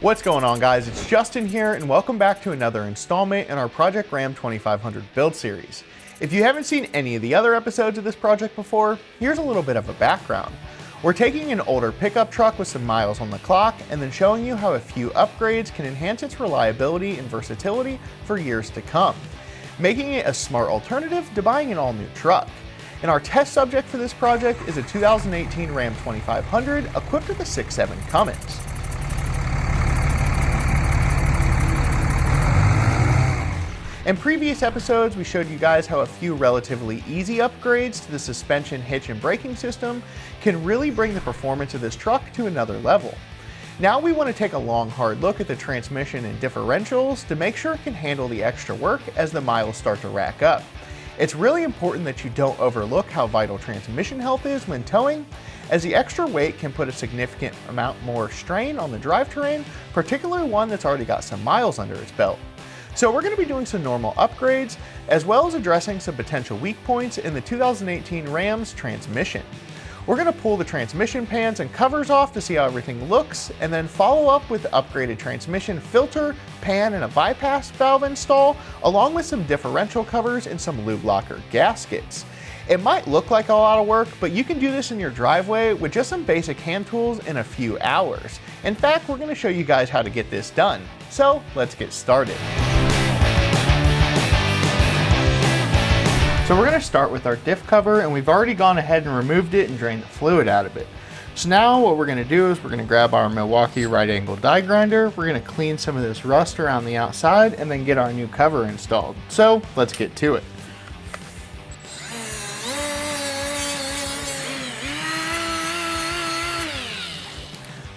What's going on, guys? It's Justin here, and welcome back to another installment in our Project Ram 2500 build series. If you haven't seen any of the other episodes of this project before, here's a little bit of a background. We're taking an older pickup truck with some miles on the clock and then showing you how a few upgrades can enhance its reliability and versatility for years to come, making it a smart alternative to buying an all-new truck. And our test subject for this project is a 2018 Ram 2500 equipped with a 6.7 Cummins. In previous episodes, we showed you guys how a few relatively easy upgrades to the suspension, hitch, and braking system can really bring the performance of this truck to another level. Now we want to take a long, hard look at the transmission and differentials to make sure it can handle the extra work as the miles start to rack up. It's really important that you don't overlook how vital transmission health is when towing, as the extra weight can put a significant amount more strain on the drive terrain, particularly one that's already got some miles under its belt. So we're going to be doing some normal upgrades, as well as addressing some potential weak points in the 2018 Ram's transmission. We're going to pull the transmission pans and covers off to see how everything looks, and then follow up with the upgraded transmission filter, pan, and a bypass valve install, along with some differential covers and some LubeLocker gaskets. It might look like a lot of work, but you can do this in your driveway with just some basic hand tools in a few hours. In fact, we're going to show you guys how to get this done. So let's get started. So we're going to start with our diff cover, and we've already gone ahead and removed it and drained the fluid out of it. So now what we're going to do is we're going to grab our Milwaukee right angle die grinder, we're going to clean some of this rust around the outside, and then get our new cover installed. So let's get to it.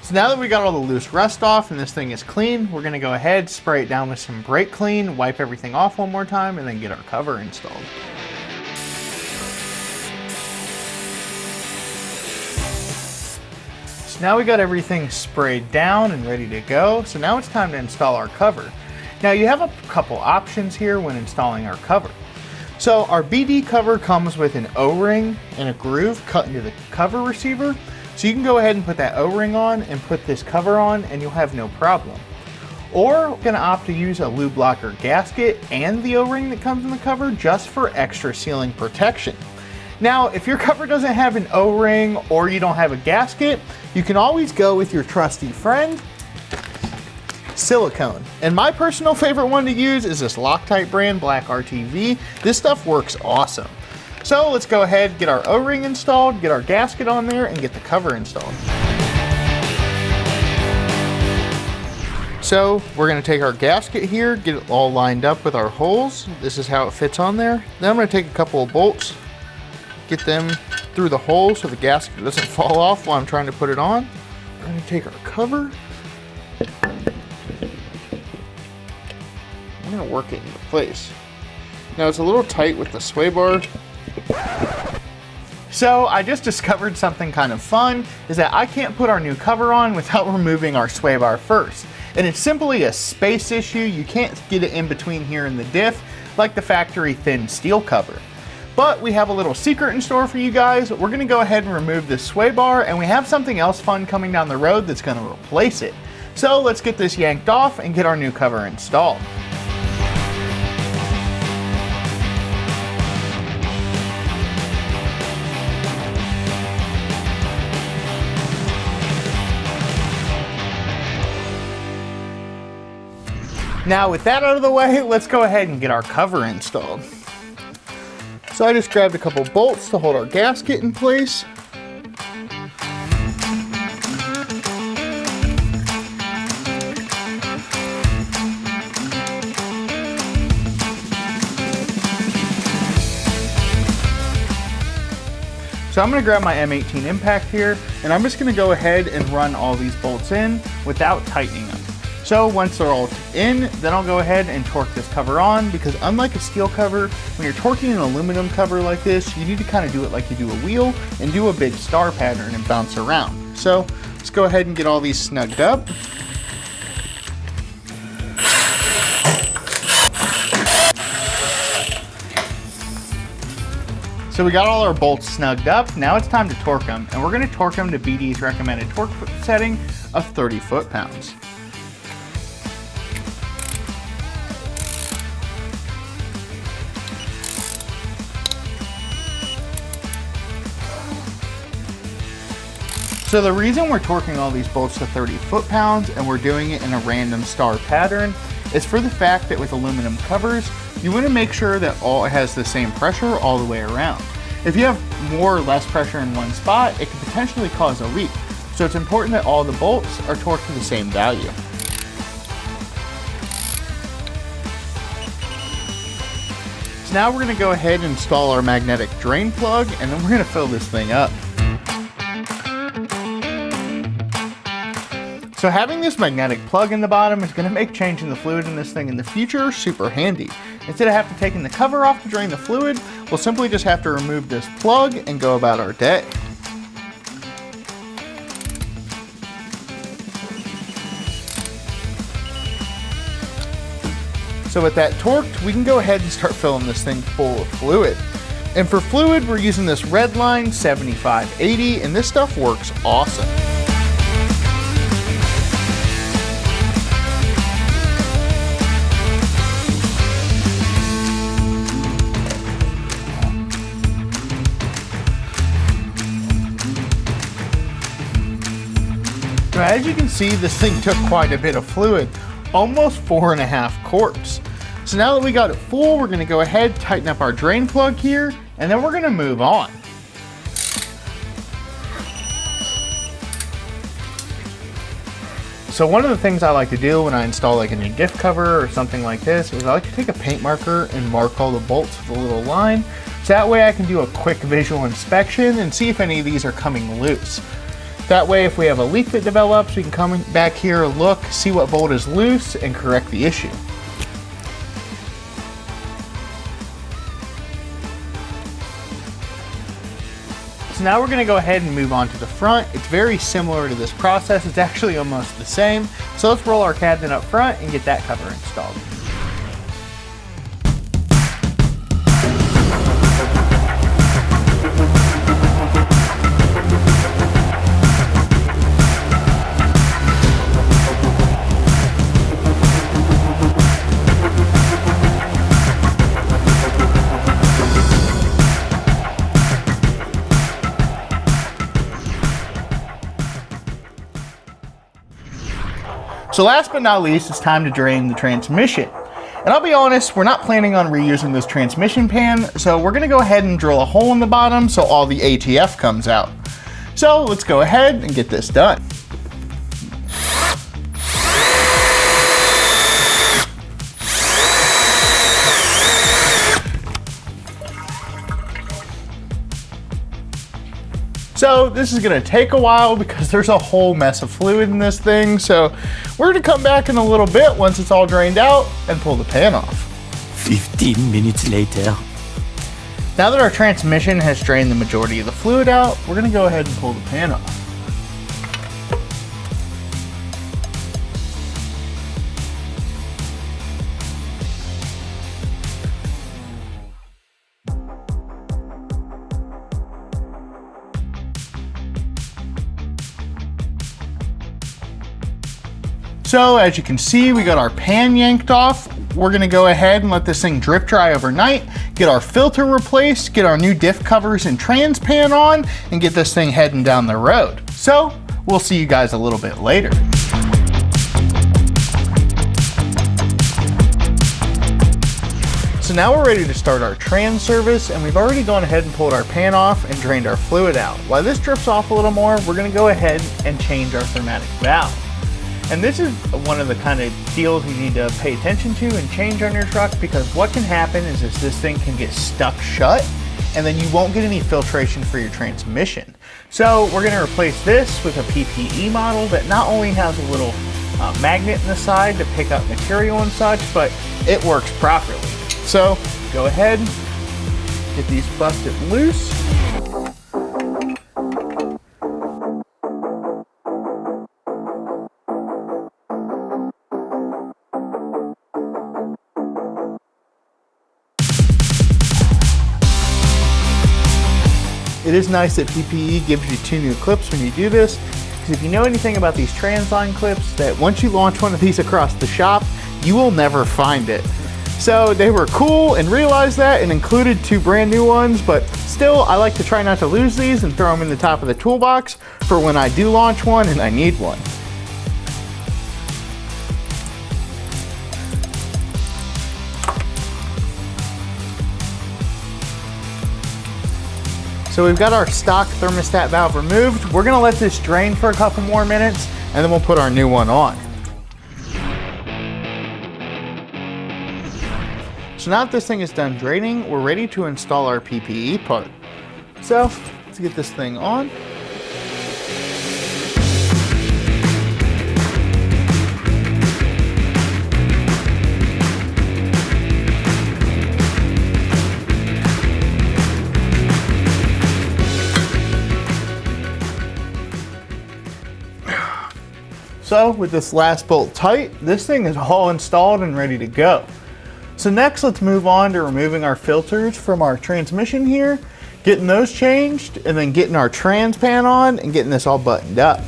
So now that we got all the loose rust off and this thing is clean, we're going to go ahead, spray it down with some brake clean, wipe everything off one more time, and then get our cover installed. Now we got everything sprayed down and ready to go, so now it's time to install our cover. Now you have a couple options here when installing our cover. So our BD cover comes with an O-ring and a groove cut into the cover receiver, so you can go ahead and put that O-ring on and put this cover on and you'll have no problem. Or we're going to opt to use a LubeLocker gasket and the O-ring that comes in the cover just for extra sealing protection. Now, if your cover doesn't have an O-ring or you don't have a gasket, you can always go with your trusty friend, silicone. And my personal favorite one to use is this Loctite brand Black RTV. This stuff works awesome. So let's go ahead, get our O-ring installed, get our gasket on there, and get the cover installed. So we're going to take our gasket here, get it all lined up with our holes. This is how it fits on there. Then I'm going to take a couple of bolts, get them through the hole so the gasket doesn't fall off while I'm trying to put it on. We're going to take our cover. I'm going to work it into place. Now it's a little tight with the sway bar. So I just discovered something kind of fun, is that I can't put our new cover on without removing our sway bar first. And it's simply a space issue. You can't get it in between here and the diff like the factory thin steel cover. But we have a little secret in store for you guys. We're going to go ahead and remove this sway bar, and we have something else fun coming down the road that's going to replace it. So let's get this yanked off and get our new cover installed. Now with that out of the way, let's go ahead and get our cover installed. So I just grabbed a couple bolts to hold our gasket in place. So I'm going to grab my M18 impact here, and I'm just going to go ahead and run all these bolts in without tightening them. So once they're all in, then I'll go ahead and torque this cover on, because unlike a steel cover, when you're torquing an aluminum cover like this, you need to kind of do it like you do a wheel and do a big star pattern and bounce around. So let's go ahead and get all these snugged up. So we got all our bolts snugged up. Now it's time to torque them, and we're going to torque them to BD's recommended torque setting of 30 foot-pounds. So the reason we're torquing all these bolts to 30 foot-pounds and we're doing it in a random star pattern is for the fact that with aluminum covers, you want to make sure that it has the same pressure all the way around. If you have more or less pressure in one spot, it can potentially cause a leak. So it's important that all the bolts are torqued to the same value. So now we're going to go ahead and install our magnetic drain plug, and then we're going to fill this thing up. So having this magnetic plug in the bottom is going to make changing the fluid in this thing in the future super handy. Instead of having to take the cover off to drain the fluid, we'll simply just have to remove this plug and go about our day. So with that torqued, we can go ahead and start filling this thing full of fluid. And for fluid, we're using this Redline 7580, and this stuff works awesome. Now, as you can see, this thing took quite a bit of fluid, almost 4.5 quarts. So now that we got it full, we're gonna go ahead, tighten up our drain plug here, and then we're gonna move on. So one of the things I like to do when I install like a new diff cover or something like this is I like to take a paint marker and mark all the bolts with a little line. So that way I can do a quick visual inspection and see if any of these are coming loose. That way, if we have a leak that develops, we can come back here, look, see what bolt is loose, and correct the issue. So now we're going to go ahead and move on to the front. It's very similar to this process. It's actually almost the same. So let's roll our cabinet up front and get that cover installed. So last but not least, it's time to drain the transmission. And I'll be honest, we're not planning on reusing this transmission pan, so we're gonna go ahead and drill a hole in the bottom so all the ATF comes out. So let's go ahead and get this done. So this is gonna take a while because there's a whole mess of fluid in this thing. So we're gonna come back in a little bit once it's all drained out and pull the pan off. 15 minutes later. Now that our transmission has drained the majority of the fluid out, we're gonna go ahead and pull the pan off. So as you can see, we got our pan yanked off. We're gonna go ahead and let this thing drip dry overnight, get our filter replaced, get our new diff covers and trans pan on, and get this thing heading down the road. So we'll see you guys a little bit later. So now we're ready to start our trans service, and we've already gone ahead and pulled our pan off and drained our fluid out. While this drips off a little more, we're gonna go ahead and change our thermostatic valve. And this is one of the kind of deals you need to pay attention to and change on your truck, because what can happen is this thing can get stuck shut and then you won't get any filtration for your transmission. So we're going to replace this with a PPE model that not only has a little magnet in the side to pick up material and such, but it works properly. So go ahead, get these busted loose. It is nice that PPE gives you 2 new clips when you do this, because if you know anything about these transline clips, that once you launch one of these across the shop, you will never find it. So they were cool and realized that and included 2 brand new ones, but still I like to try not to lose these and throw them in the top of the toolbox for when I do launch one and I need one. So we've got our stock thermostat valve removed. We're gonna let this drain for a couple more minutes and then we'll put our new one on. So now that this thing is done draining, we're ready to install our PPE part. So let's get this thing on. So with this last bolt tight, this thing is all installed and ready to go. So next, let's move on to removing our filters from our transmission here, getting those changed, and then getting our trans pan on and getting this all buttoned up.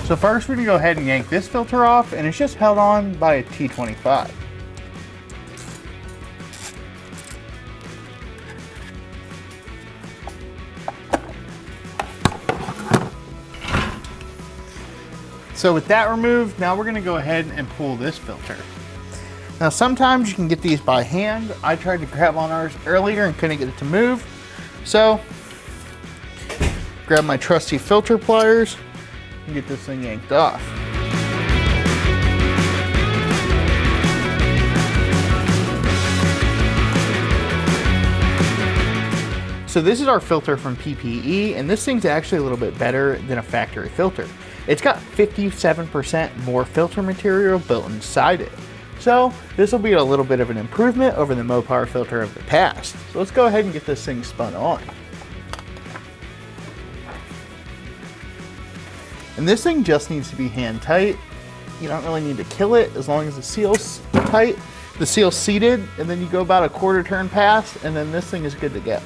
So first, we're gonna go ahead and yank this filter off, and it's just held on by a T25. So with that removed, now we're gonna go ahead and pull this filter. Now sometimes you can get these by hand. I tried to grab on ours earlier and couldn't get it to move. So, grab my trusty filter pliers and get this thing yanked off. So this is our filter from PPE, and this thing's actually a little bit better than a factory filter. It's got 57% more filter material built inside it. So this will be a little bit of an improvement over the Mopar filter of the past. So let's go ahead and get this thing spun on. And this thing just needs to be hand tight. You don't really need to kill it as long as the seal's tight. The seal's seated, and then you go about a quarter turn past, and then this thing is good to go.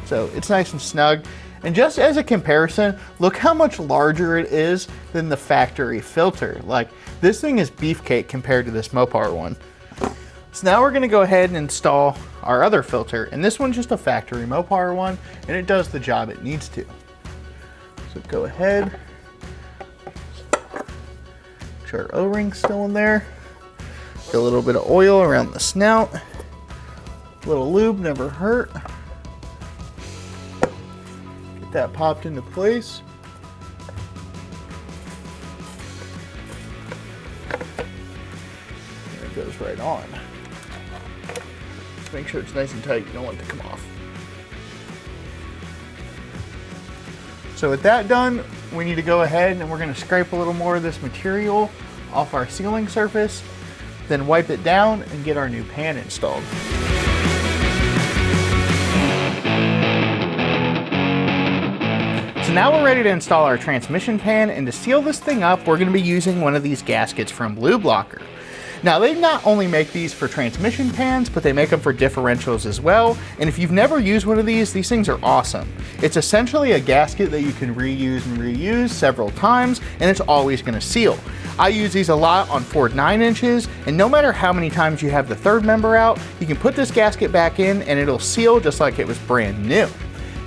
So it's nice and snug. And just as a comparison, look how much larger it is than the factory filter. Like, this thing is beefcake compared to this Mopar one. So now we're gonna go ahead and install our other filter. And this one's just a factory Mopar one, and it does the job it needs to. So go ahead. Make sure our O-ring's still in there. Get a little bit of oil around the snout. A little lube never hurt. That popped into place. And it goes right on. Just make sure it's nice and tight. You don't want it to come off. So with that done, we need to go ahead and we're going to scrape a little more of this material off our sealing surface, then wipe it down and get our new pan installed. So now we're ready to install our transmission pan, and to seal this thing up, we're going to be using one of these gaskets from LubeLocker. Now they not only make these for transmission pans, but they make them for differentials as well. And if you've never used one of these things are awesome. It's essentially a gasket that you can reuse and reuse several times, and it's always going to seal. I use these a lot on Ford 9-inches, and no matter how many times you have the third member out, you can put this gasket back in and it'll seal just like it was brand new.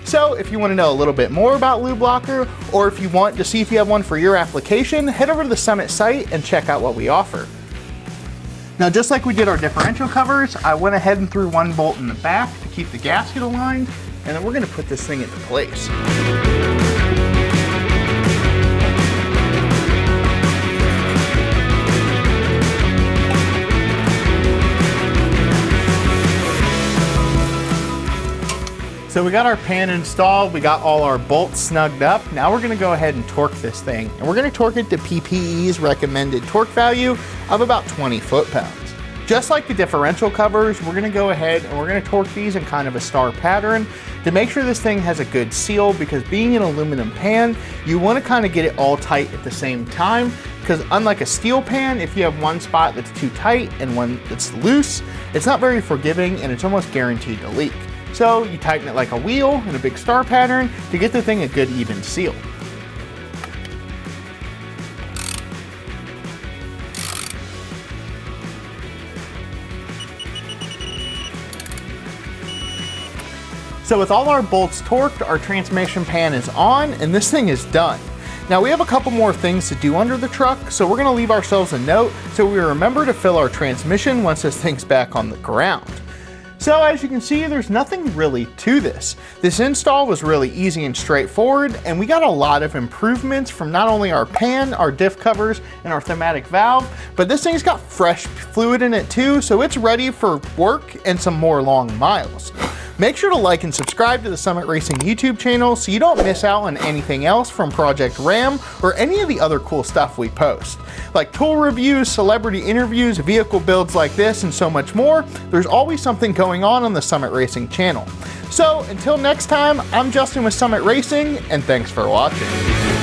So if you want to know a little bit more about LubeLocker, or if you want to see if you have one for your application, head over to the Summit site and check out what we offer. Now, just like we did our differential covers, I went ahead and threw one bolt in the back to keep the gasket aligned, and then we're going to put this thing into place. So we got our pan installed, we got all our bolts snugged up. Now we're gonna go ahead and torque this thing. And we're gonna torque it to PPE's recommended torque value of about 20 foot-pounds. Just like the differential covers, we're gonna go ahead and we're gonna torque these in kind of a star pattern to make sure this thing has a good seal, because being an aluminum pan, you wanna kind of get it all tight at the same time, because unlike a steel pan, if you have one spot that's too tight and one that's loose, it's not very forgiving and it's almost guaranteed to leak. So you tighten it like a wheel in a big star pattern to get the thing a good even seal. So with all our bolts torqued, our transmission pan is on, and this thing is done. Now we have a couple more things to do under the truck, so we're gonna leave ourselves a note so we remember to fill our transmission once this thing's back on the ground. So as you can see, there's nothing really to this. This install was really easy and straightforward, and we got a lot of improvements from not only our pan, our diff covers, and our thermostatic valve, but this thing's got fresh fluid in it too, so it's ready for work and some more long miles. Make sure to like and subscribe to the Summit Racing YouTube channel so you don't miss out on anything else from Project Ram or any of the other cool stuff we post. Like tool reviews, celebrity interviews, vehicle builds like this, and so much more. There's always something going on the Summit Racing channel. So until next time, I'm Justin with Summit Racing, and thanks for watching.